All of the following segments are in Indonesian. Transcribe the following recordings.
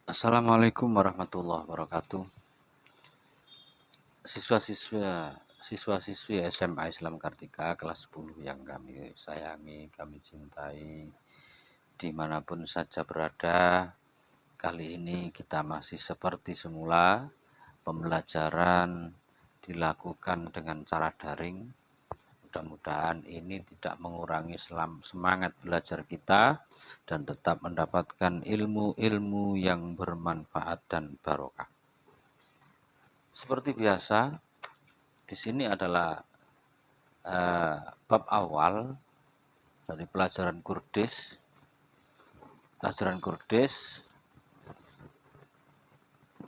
Assalamualaikum warahmatullahi wabarakatuh. Siswa-siswi SMA Islam Kartika kelas 10 yang kami sayangi, kami cintai, dimanapun saja berada. Kali ini kita masih seperti semula, pembelajaran dilakukan dengan cara daring. Mudah-mudahan ini tidak mengurangi semangat belajar kita dan tetap mendapatkan ilmu-ilmu yang bermanfaat dan barokah. Seperti biasa, di sini adalah bab awal dari pelajaran Kurdis. Pelajaran Kurdis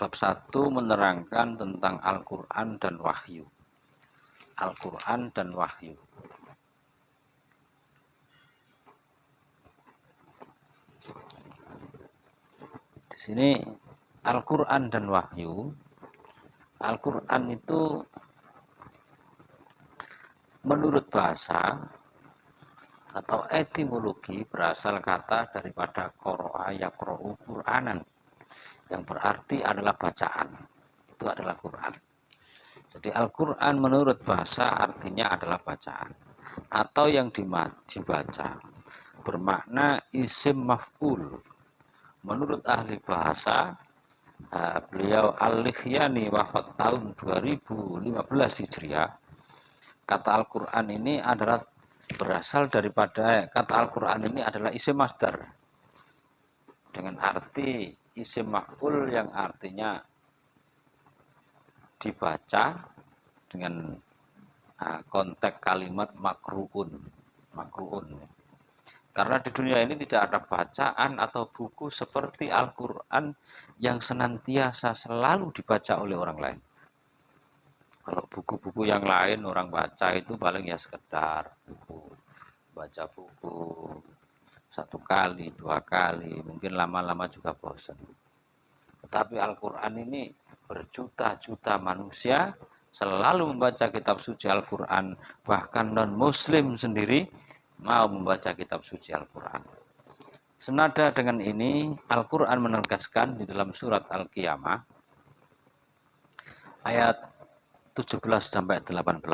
bab 1 menerangkan tentang Al-Quran dan Wahyu. Al-Quran dan Wahyu. Di sini Al-Quran dan Wahyu. Al-Quran itu menurut bahasa atau etimologi berasal kata daripada qara'a yaqra'u Qur'anan, yang berarti adalah bacaan. Itu adalah Quran. Jadi Al-Quran menurut bahasa artinya adalah bacaan atau yang dibaca, bermakna isim maf'ul. Menurut ahli bahasa, beliau Al-Likhyani wafat tahun 2015 Hijriah. Kata Al-Quran ini adalah berasal daripada kata Al-Quran ini adalah isim masdar dengan arti isim maf'ul yang artinya dibaca dengan konteks kalimat makruun. Karena di dunia ini tidak ada bacaan atau buku seperti Al-Quran yang senantiasa selalu dibaca oleh orang lain. Kalau buku-buku yang lain orang baca itu paling ya sekedar baca buku satu kali, 2 kali, mungkin lama-lama juga bosan. Tetapi Al-Quran ini berjuta-juta manusia selalu membaca kitab suci Al-Quran, bahkan non-muslim sendiri mau membaca kitab suci Al-Quran. Senada dengan ini, Al-Quran menegaskan di dalam surat Al-Qiyamah ayat 17 sampai 18,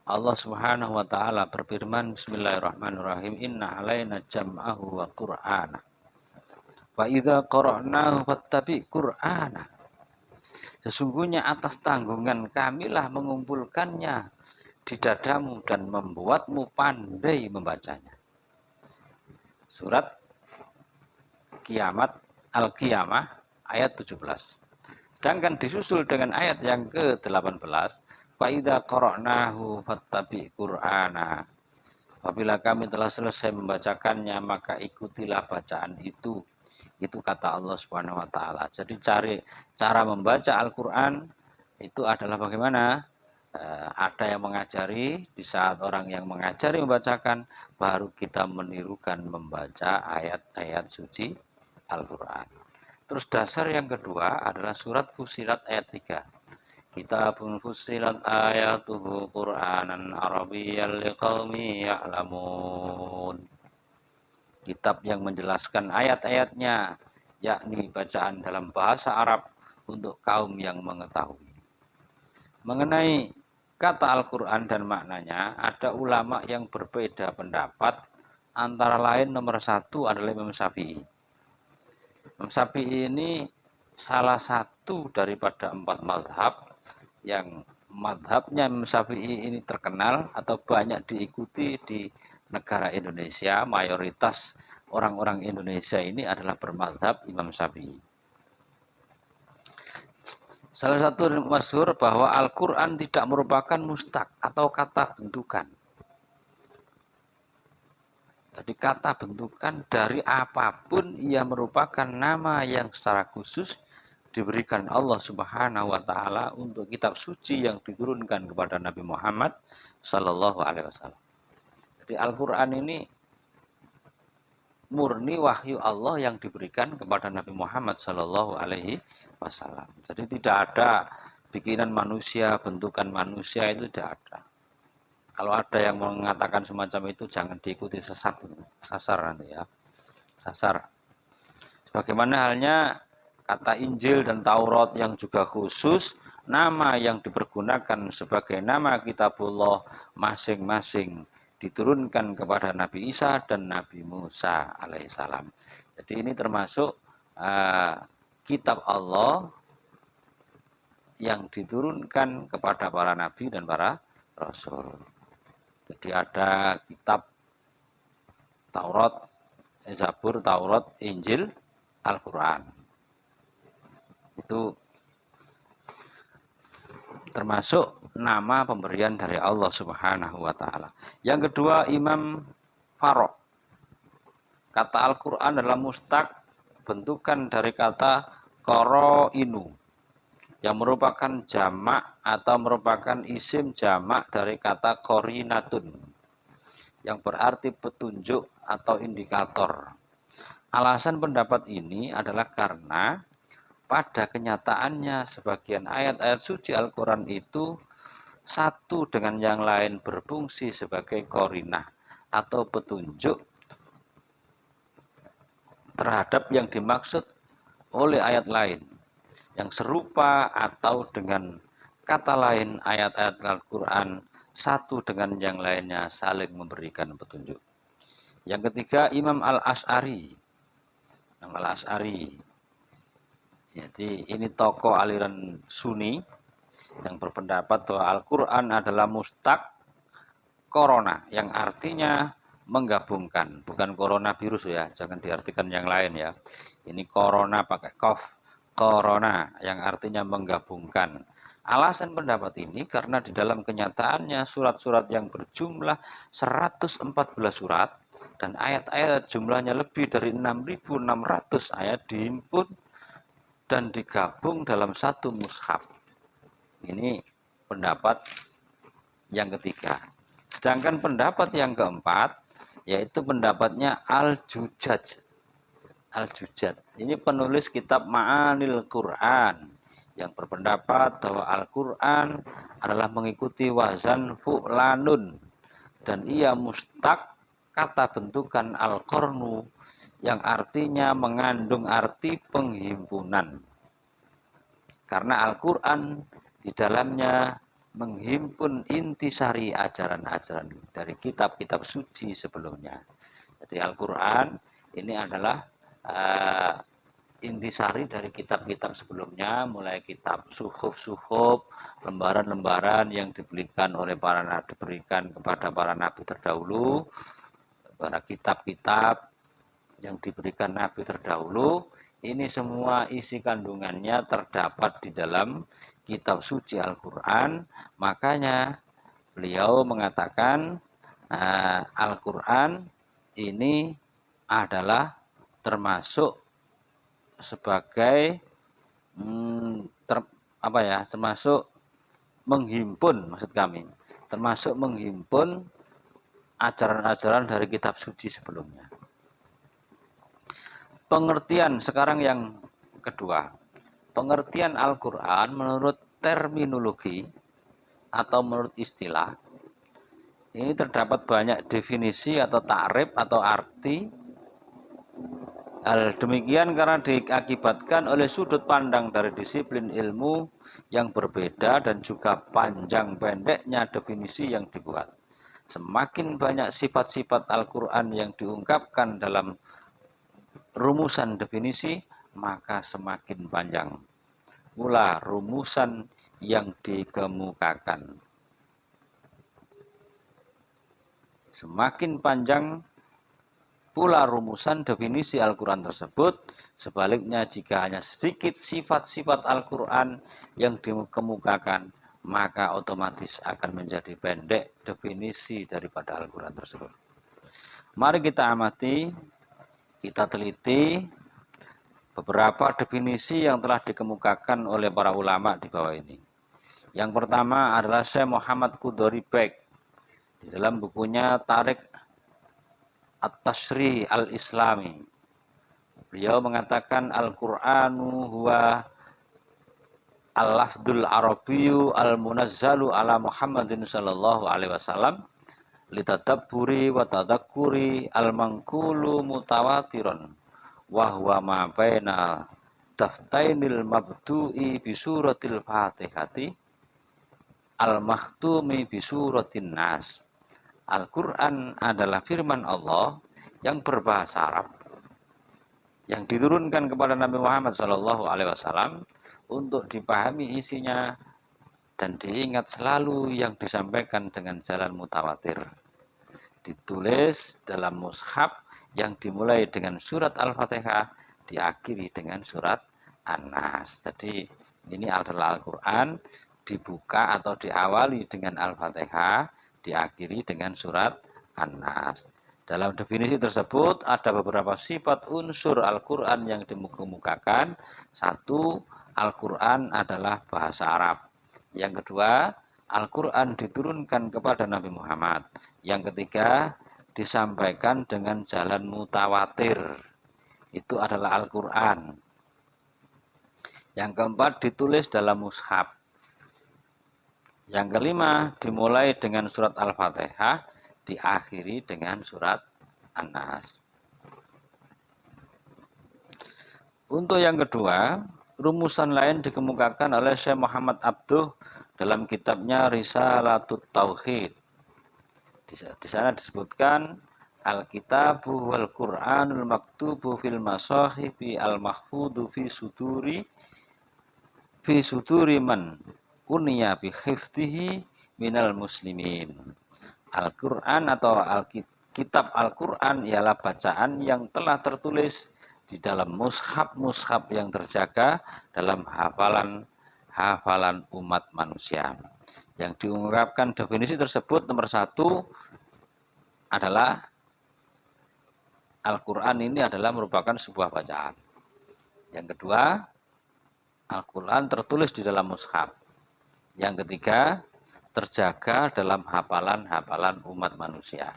Allah Subhanahu wa taala berfirman, Bismillahirrahmanirrahim, Inna alaina jam'ahu wa qur'ana. Wa idza qara'nahu fattabi qur'ana. Sesungguhnya atas tanggungan kamilah mengumpulkannya di dadamu dan membuatmu pandai membacanya. Surat Kiamat Al-Qiyamah ayat 17. Sedangkan disusul dengan ayat yang ke-18, fa idza qara'nahu fattabi qur'ana. Apabila kami telah selesai membacakannya, maka ikutilah bacaan itu. Itu kata Allah Subhanahu wa taala. Jadi cara membaca Al-Qur'an itu adalah bagaimana? Ada yang mengajari, di saat orang yang mengajari membacakan, baru kita menirukan membaca ayat-ayat suci Al-Qur'an. Terus dasar yang kedua adalah surat Fussilat ayat 3. Kitabun fussilat ayatuhu Qur'anan Arabiyyan liqaumi ya'lamun. Kitab yang menjelaskan ayat-ayatnya, yakni bacaan dalam bahasa Arab untuk kaum yang mengetahui. Mengenai kata Al-Quran dan maknanya, ada ulama yang berbeda pendapat, antara lain nomor 1 adalah Imam Syafi'i. Imam Syafi'i ini salah satu daripada 4 mazhab yang mazhabnya Imam Syafi'i ini terkenal atau banyak diikuti di negara Indonesia. Mayoritas orang-orang Indonesia ini adalah bermazhab Imam Syafi'i. Salah satu masyhur bahwa Al-Quran tidak merupakan mustaq atau kata bentukan. Jadi kata bentukan dari apapun, ia merupakan nama yang secara khusus diberikan Allah Subhanahu wa taala untuk kitab suci yang diturunkan kepada Nabi Muhammad sallallahu alaihi wasallam. Jadi Al-Qur'an ini murni wahyu Allah yang diberikan kepada Nabi Muhammad sallallahu alaihi wasallam. Jadi tidak ada bikinan manusia, bentukan manusia, itu tidak ada. Kalau ada yang mengatakan semacam itu, jangan diikuti, sasar nanti ya. Sasar. Sebagaimana halnya kata Injil dan Taurat yang juga khusus, nama yang dipergunakan sebagai nama kitabullah masing-masing diturunkan kepada Nabi Isa dan Nabi Musa alaihissalam. Jadi ini termasuk kitab Allah yang diturunkan kepada para nabi dan para rasul. Jadi ada kitab Taurat, Zabur, Taurat, Injil, Al-Quran. Itu termasuk nama pemberian dari Allah Subhanahu wa taala. Yang kedua, Imam Farok. Kata Al-Quran adalah mustaq, bentukan dari kata qarainu, yang merupakan jamak atau merupakan isim jamak dari kata qarinatun, yang berarti petunjuk atau indikator. Alasan pendapat ini adalah karena pada kenyataannya sebagian ayat-ayat suci Al-Quran itu satu dengan yang lain berfungsi sebagai qarinah atau petunjuk terhadap yang dimaksud oleh ayat lain yang serupa, atau dengan kata lain ayat-ayat Al-Quran satu dengan yang lainnya saling memberikan petunjuk. Yang ketiga, Imam Al-Asy'ari. Imam Al-Asy'ari, jadi ini tokoh aliran Sunni yang berpendapat bahwa Al-Quran adalah mustaq korona, yang artinya menggabungkan, bukan coronavirus ya, jangan diartikan yang lain ya. Ini corona pakai qaf, corona yang artinya menggabungkan. Alasan pendapat ini karena di dalam kenyataannya surat-surat yang berjumlah 114 surat dan ayat-ayat jumlahnya lebih dari 6.600 ayat dihimpun dan digabung dalam satu mushaf. Ini pendapat yang ketiga. Sedangkan pendapat yang keempat yaitu pendapatnya Al-Jujaj. Al-Jujaj ini penulis kitab Ma'anil Quran yang berpendapat bahwa Al-Quran adalah mengikuti wazan fu'lanun dan ia mustaq kata bentukan al-qarnu yang artinya mengandung arti penghimpunan. Karena Al-Quran di dalamnya menghimpun intisari ajaran-ajaran dari kitab-kitab suci sebelumnya. Jadi Al-Quran ini adalah intisari dari kitab-kitab sebelumnya, mulai kitab suhuf, lembaran-lembaran yang diberikan oleh diberikan kepada para nabi terdahulu, para kitab-kitab yang diberikan nabi terdahulu. Ini semua isi kandungannya terdapat di dalam kitab suci Al-Quran. Makanya beliau mengatakan Al-Quran ini adalah termasuk sebagai termasuk menghimpun, maksud kami termasuk menghimpun ajaran-ajaran dari kitab suci sebelumnya. Pengertian sekarang yang kedua, pengertian Al-Quran menurut terminologi atau menurut istilah. Ini terdapat banyak definisi atau takrif atau arti. Hal demikian karena diakibatkan oleh sudut pandang dari disiplin ilmu yang berbeda dan juga panjang pendeknya definisi yang dibuat. Semakin banyak sifat-sifat Al-Quran yang diungkapkan dalam rumusan definisi, maka semakin panjang pula rumusan yang dikemukakan. Semakin panjang pula rumusan definisi Al-Quran tersebut. Sebaliknya, jika hanya sedikit sifat-sifat Al-Quran yang dikemukakan, maka otomatis akan menjadi pendek definisi daripada Al-Quran tersebut. Mari kita amati, kita teliti beberapa definisi yang telah dikemukakan oleh para ulama di bawah ini. Yang pertama adalah Syekh Muhammad Qudori Beg di dalam bukunya Tarik At-Tashri' Al-Islami. Beliau mengatakan Al-Qur'anu huwa al-lafdul arabiyyu al-munazzalu ala Muhammadin sallallahu alaihi wasallam litadabburi wa tadakkuri al-manqulu mutawatiron wa huwa ma baina daftainil mabdu'i bi suratil Fatihati al-makhtumi bi suratin Nas. Al-Qur'an adalah firman Allah yang berbahasa Arab yang diturunkan kepada Nabi Muhammad SAW untuk dipahami isinya dan diingat selalu yang disampaikan dengan jalan mutawatir. Ditulis dalam mushaf yang dimulai dengan surat Al-Fatihah, diakhiri dengan surat An-Nas. Jadi ini adalah Al-Quran dibuka atau diawali dengan Al-Fatihah, diakhiri dengan surat An-Nas. Dalam definisi tersebut ada beberapa sifat unsur Al-Quran yang dikemukakan. Satu, Al-Quran adalah bahasa Arab. Yang kedua, Al-Quran diturunkan kepada Nabi Muhammad. Yang ketiga, disampaikan dengan jalan mutawatir. Itu adalah Al-Quran. Yang keempat, ditulis dalam mushaf. Yang kelima, dimulai dengan surat Al-Fatihah, diakhiri dengan surat An-Nas. Untuk yang kedua, rumusan lain dikemukakan oleh Syekh Muhammad Abduh dalam kitabnya Risalatut Tauhid. Di sana disebutkan Al-Kitabu wal Qur'anul maktubu fil masahifi al-mahfudu fi suduri man uniya bi hifdhihi minal muslimin. Al-Quran atau kitab Al-Quran ialah bacaan yang telah tertulis di dalam mushaf yang terjaga dalam hafalan umat manusia. Yang diungkapkan definisi tersebut, nomor satu adalah Al-Quran ini adalah merupakan sebuah bacaan. Yang kedua, Al-Quran tertulis di dalam mushaf. Yang ketiga, terjaga dalam hafalan umat manusia.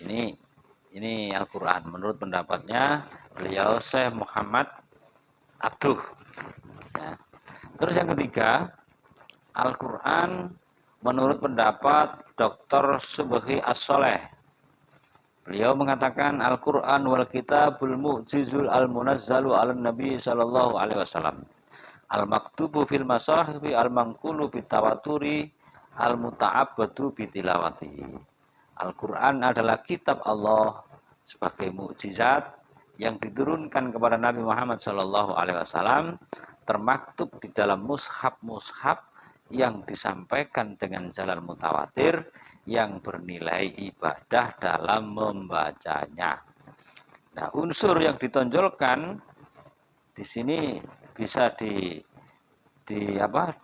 Ini Al-Quran menurut pendapatnya beliau Syekh Muhammad Abduh. Ya. Terus yang ketiga, Al-Quran menurut pendapat Dr. Subhi As-Soleh. Beliau mengatakan Al-Quran wal kitabul mu'jizul al-munazzalu ala Nabi sallallahu alaihi wasallam. Al-maktubu fil masahifi al-manqulu bitawaturi al-muta'abbadu bitilawatihi. Al-Quran adalah kitab Allah sebagai mukjizat yang diturunkan kepada Nabi Muhammad SAW, termaktub di dalam mushaf yang disampaikan dengan jalan mutawatir yang bernilai ibadah dalam membacanya. Nah, unsur yang ditonjolkan di sini bisa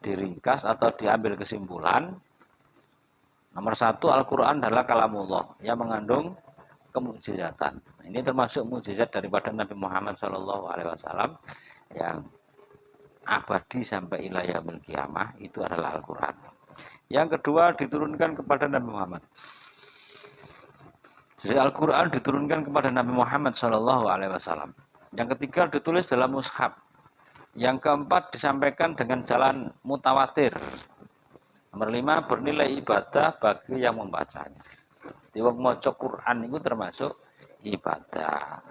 diringkas atau diambil kesimpulan. Nomor satu, Al-Quran adalah kalamullah yang mengandung kemukjizatan. Ini termasuk mukjizat daripada Nabi Muhammad SAW yang abadi sampai ila yaumil qiyamah, itu adalah Al-Quran. Yang kedua, diturunkan kepada Nabi Muhammad. Jadi Al-Quran diturunkan kepada Nabi Muhammad SAW. Yang ketiga, ditulis dalam mushaf. Yang keempat, disampaikan dengan jalan mutawatir. Nomor 5, bernilai ibadah bagi yang membacanya. Di wong maca Quran itu termasuk ibadah.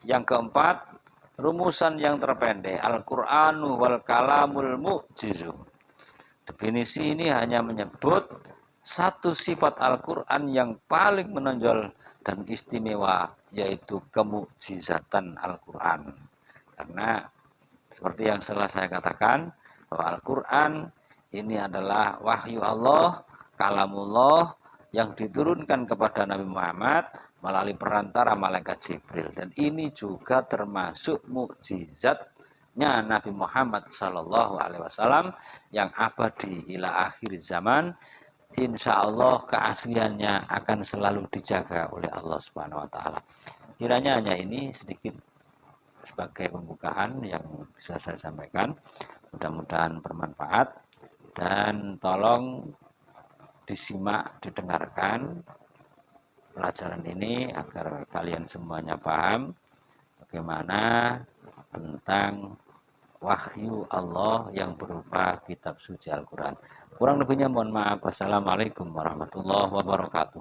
Yang keempat, rumusan yang terpendek, Al-Qur'anu wal kalamul mu'jizu. Definisi ini hanya menyebut satu sifat Al-Quran yang paling menonjol dan istimewa, yaitu kemukjizatan Al-Quran. Karena seperti yang telah saya katakan, bahwa Al-Quran ini adalah wahyu Allah, kalamullah yang diturunkan kepada Nabi Muhammad melalui perantara malaikat Jibril. Dan ini juga termasuk mukjizatnya Nabi Muhammad SAW yang abadi ila akhir zaman. Insya Allah keasliannya akan selalu dijaga oleh Allah Subhanahu Wa Taala. Kiranya hanya ini sedikit sebagai pembukaan yang bisa saya sampaikan. Mudah-mudahan bermanfaat dan tolong disimak, didengarkan pelajaran ini agar kalian semuanya paham bagaimana tentang wahyu Allah yang berupa kitab suci Al-Quran. Kurang lebihnya mohon maaf. Wassalamualaikum warahmatullahi wabarakatuh.